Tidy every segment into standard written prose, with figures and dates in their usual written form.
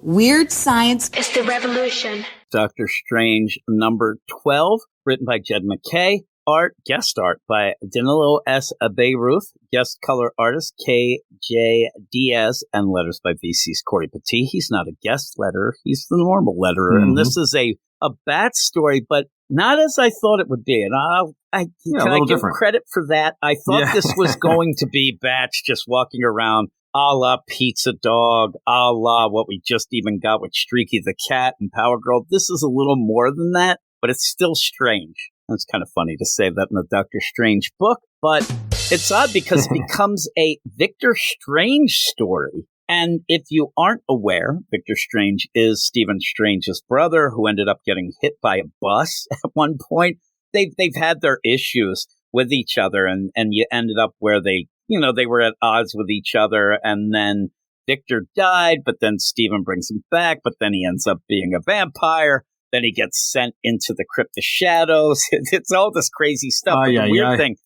Weird Science is the revolution. Doctor Strange number 12, written by Jed MacKay. Guest art by Danilo S. Abayruth, guest color artist K.J. Diaz, and letters by VC's Corey Petit. He's not a guest letterer, he's the normal letterer. And this is a Bat story, but not as I thought it would be. And I give credit for that. I thought this was going to be Bats just walking around a la Pizza Dog, a la what we just even got with Streaky the Cat and Power Girl. This is a little more than that, but it's still strange. It's kind of funny to say that in a Doctor Strange book, but it's odd because it becomes a Victor Strange story. And if you aren't aware, Victor Strange is Stephen Strange's brother who ended up getting hit by a bus at one point. They've had their issues with each other, and you ended up where they were at odds with each other, and then Victor died, but then Stephen brings him back, but then he ends up being a vampire. Then he gets sent into the Crypt of Shadows. It's all this crazy stuff. The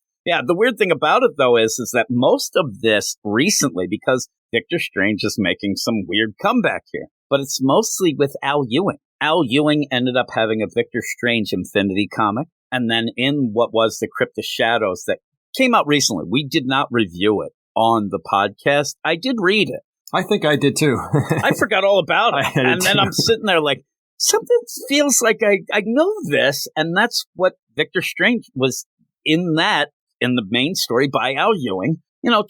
weird thing about it, though, is that most of this recently, because Victor Strange is making some weird comeback here, but it's mostly with Al Ewing. Al Ewing ended up having a Victor Strange Infinity comic, and then in what was the Crypt of Shadows that came out recently. We did not review it on the podcast. I did read it. I think I did, too. I forgot all about it. And then I'm sitting there like, something feels like I know this, and that's what Victor Strange was in the main story by Al Ewing,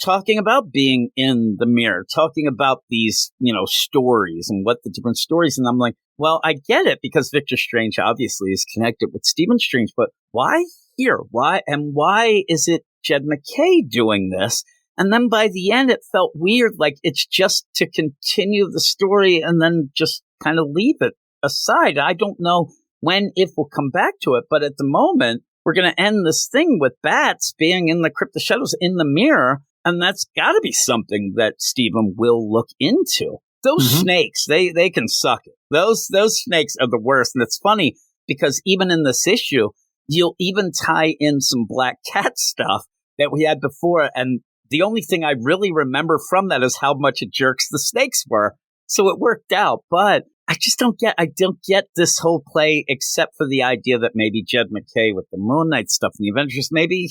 talking about being in the mirror, talking about these, stories and what the different stories. And I'm like, well, I get it because Victor Strange obviously is connected with Stephen Strange, but why here? Why is it Jed MacKay doing this? And then by the end, it felt weird, like it's just to continue the story and then just kind of leave it aside. I don't know if we'll come back to it, but at the moment, we're going to end this thing with Bats being in the Crypt of Shadows in the mirror, and that's got to be something that Stephen will look into. Those snakes, they can suck it. Those snakes are the worst, and it's funny because even in this issue, you'll even tie in some Black Cat stuff that we had before, and the only thing I really remember from that is how much jerks the snakes were, so it worked out, but I don't get this whole play except for the idea that maybe Jed MacKay with the Moon Knight stuff in the Avengers, maybe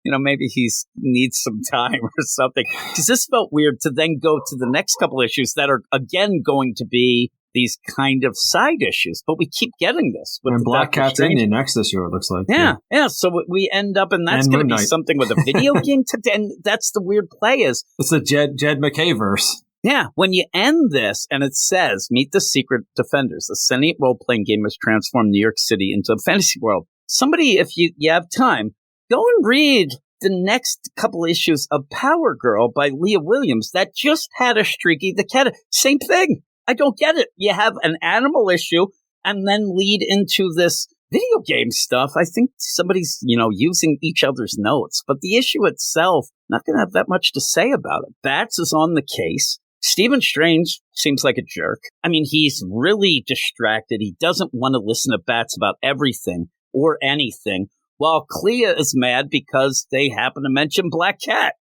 he needs some time or something. Because this felt weird to then go to the next couple issues that are, again, going to be these kind of side issues. But we keep getting this. And Black Cat's in the next issue, it looks like. Yeah. So we end up, and that's going to be something with a video game. And that's the weird play is. It's the Jed MacKay verse. Yeah, when you end this and it says, meet the Secret Defenders, a sentient role-playing game has transformed New York City into a fantasy world. Somebody, if you have time, go and read the next couple issues of Power Girl by Leah Williams that just had a Streaky the Cat. Same thing. I don't get it. You have an animal issue and then lead into this video game stuff. I think somebody's, using each other's notes. But the issue itself, not going to have that much to say about it. Bats is on the case. Stephen Strange seems like a jerk. I mean, he's really distracted. He doesn't want to listen to Bats about everything or anything, while Clea is mad because they happen to mention Black Cat.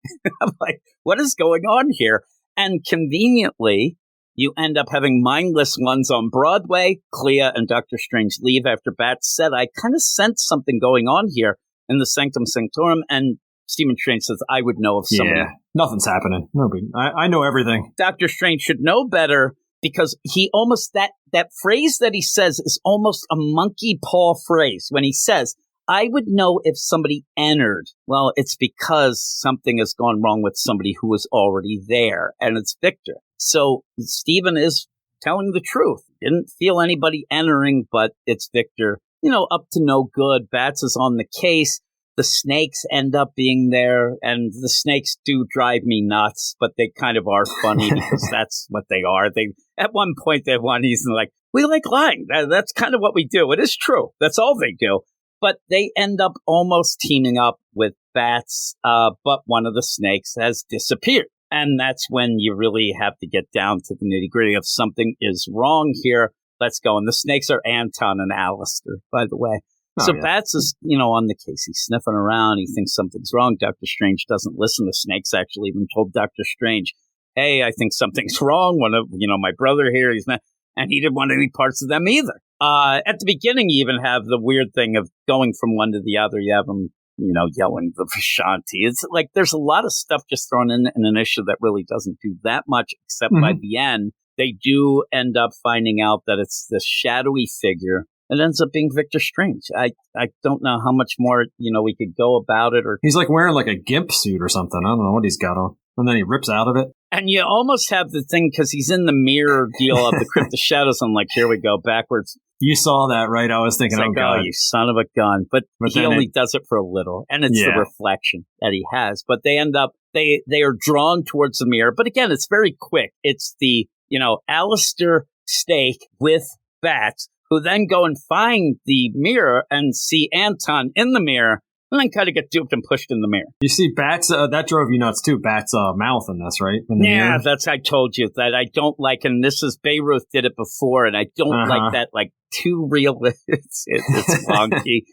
I'm like, what is going on here? And conveniently, you end up having Mindless Ones on Broadway. Clea and Doctor Strange leave after Bats said, I kind of sense something going on here in the Sanctum Sanctorum, and Stephen Strange says, I would know if somebody... Yeah, nothing's happening. I know everything. Doctor Strange should know better because he almost... That phrase that he says is almost a monkey paw phrase. When he says, I would know if somebody entered. Well, it's because something has gone wrong with somebody who was already there, and it's Victor. So Stephen is telling the truth. Didn't feel anybody entering, but it's Victor. Up to no good. Bats is on the case. The snakes end up being there, and the snakes do drive me nuts, but they kind of are funny because that's what they are. At one point, he's like, we like lying. That's kind of what we do. It is true. That's all they do. But they end up almost teaming up with Bats, but one of the snakes has disappeared. And that's when you really have to get down to the nitty-gritty of something is wrong here. Let's go. And the snakes are Anton and Alistair, by the way. Bats is, on the case. He's sniffing around. He thinks something's wrong. Doctor Strange doesn't listen. The snakes actually even told Doctor Strange, hey, I think something's wrong. One of, my brother here, he's not, and he didn't want any parts of them either. At the beginning, you even have the weird thing of going from one to the other. You have them, yelling the Vishanti. It's like there's a lot of stuff just thrown in an issue that really doesn't do that much, except by the end, they do end up finding out that it's this shadowy figure. It ends up being Victor Strange. I don't know how much more, we could go about it. Or he's like wearing like a gimp suit or something. I don't know what he's got on. And then he rips out of it. And you almost have the thing, because he's in the mirror deal of the Crypt of Shadows. I'm like, here we go, backwards. You saw that, right? I was thinking, it's like, God. Oh, you son of a gun. But he only does it for a little. And it's the reflection that he has. But they end up, they are drawn towards the mirror. But again, it's very quick. It's the, Alistair Stake with Bats, who then go and find the mirror and see Anton in the mirror. And then kind of get duped and pushed in the mirror. You see Bats, that drove you nuts too, Bats' mouth in this, right? Yeah, I told you that I don't like, and this is, Bayruth did it before, and I don't like that, like, too real, it's wonky.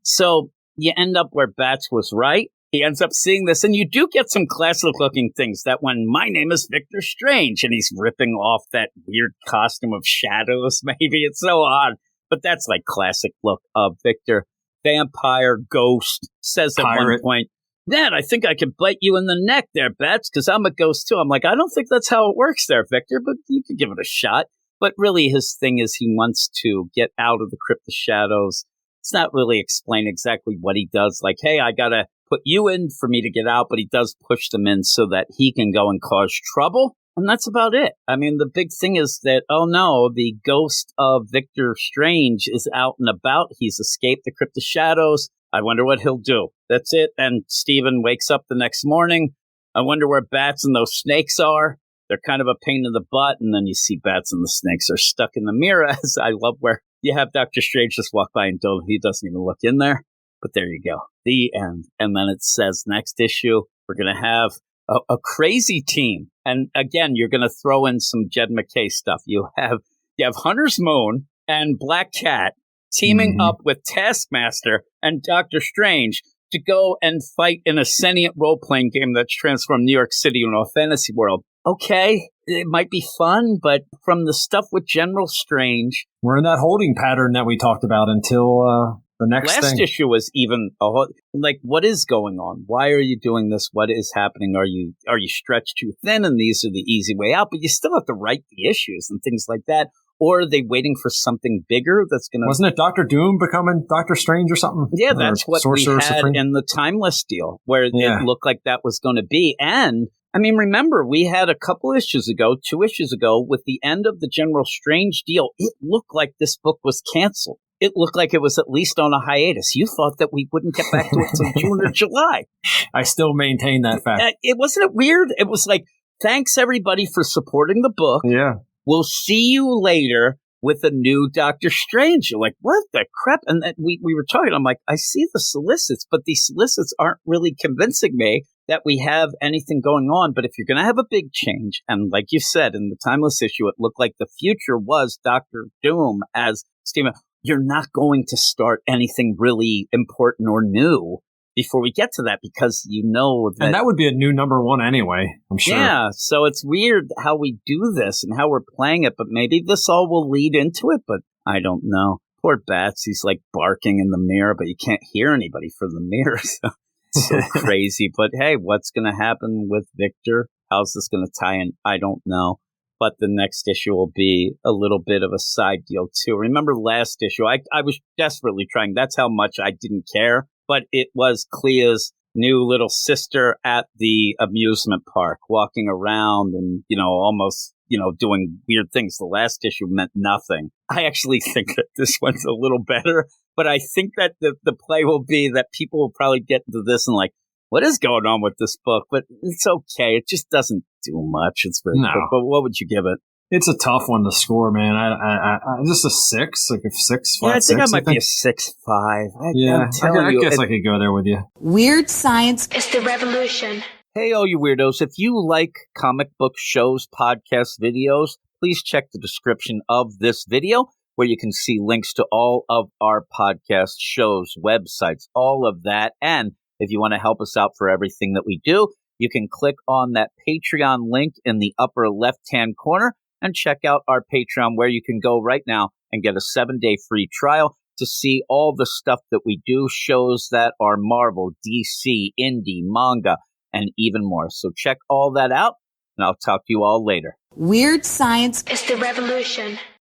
So you end up where Bats was right. He ends up seeing this, and you do get some classic-looking things, that when my name is Victor Strange, and he's ripping off that weird costume of shadows, maybe, it's so odd, but that's like classic look of Victor. Vampire, ghost, says at one point, Dad, I think I could bite you in the neck there, Bats, because I'm a ghost too. I'm like, I don't think that's how it works there, Victor, but you could give it a shot. But really, his thing is he wants to get out of the Crypt of Shadows. It's not really explained exactly what he does. Like, hey, I got to put you in for me to get out, but he does push them in so that he can go and cause trouble. And that's about it. I mean, the big thing is that, oh no, the ghost of Victor Strange is out and about. He's escaped the Crypt of Shadows. I wonder what he'll do. That's it. And Stephen wakes up the next morning. I wonder where Bats and those snakes are. They're kind of a pain in the butt. And then you see Bats and the snakes are stuck in the mirror. As I love where you have Dr. Strange just walk by and he doesn't even look in there. But there you go. The end. And then it says next issue, we're going to have a crazy team. And again, you're going to throw in some Jed MacKay stuff. You have Hunter's Moon and Black Cat teaming up with Taskmaster and Doctor Strange to go and fight in a sentient role-playing game that's transformed New York City into a fantasy world. Okay, it might be fun, but from the stuff with General Strange... We're in that holding pattern that we talked about until... the next Last issue was even like, what is going on? Why are you doing this? What is happening? Are you stretched too thin and these are the easy way out? But you still have to write the issues and things like that. Or are they waiting for something bigger that's going to... Wasn't it Doctor Doom becoming Doctor Strange or something? Yeah, that's what we had in the Timeless deal, where it looked like that was going to be. And, I mean, remember, we had a couple issues ago, 2 issues ago, with the end of the General Strange deal, it looked like this book was canceled. It looked like it was at least on a hiatus. You thought that we wouldn't get back to it until June or July. I still maintain that fact. It wasn't weird. It was like, thanks everybody for supporting the book. Yeah. We'll see you later with a new Doctor Strange. You're like, what the crap? And then we were talking. I'm like, I see the solicits, but these solicits aren't really convincing me that we have anything going on. But if you're going to have a big change, and like you said, in the Timeless issue, it looked like the future was Doctor Doom as Stephen. You're not going to start anything really important or new before we get to that, because you know that... And that would be a new number 1 anyway, I'm sure. Yeah, so it's weird how we do this and how we're playing it, but maybe this all will lead into it, but I don't know. Poor Bats, he's like barking in the mirror, but you can't hear anybody from the mirror, so it's so crazy. But hey, what's going to happen with Victor? How's this going to tie in? I don't know. But the next issue will be a little bit of a side deal, too. Remember last issue? I was desperately trying. That's how much I didn't care. But it was Clea's new little sister at the amusement park, walking around and, almost, doing weird things. The last issue meant nothing. I actually think that this one's a little better. But I think that the play will be that people will probably get into this and like, what is going on with this book? But it's okay. It just doesn't do much. It's very quick. But what would you give it? It's a tough one to score, man. I just a 6, like a 6, 5, yeah, I think 6, I might be a 6.5. I guess I could go there with you. Weird science is the revolution. Hey, all you weirdos! If you like comic book shows, podcasts, videos, please check the description of this video, where you can see links to all of our podcast shows, websites, all of that, and if you want to help us out for everything that we do, you can click on that Patreon link in the upper left-hand corner and check out our Patreon, where you can go right now and get a 7-day free trial to see all the stuff that we do, shows that are Marvel, DC, indie, manga, and even more. So check all that out, and I'll talk to you all later. Weird science is the revolution.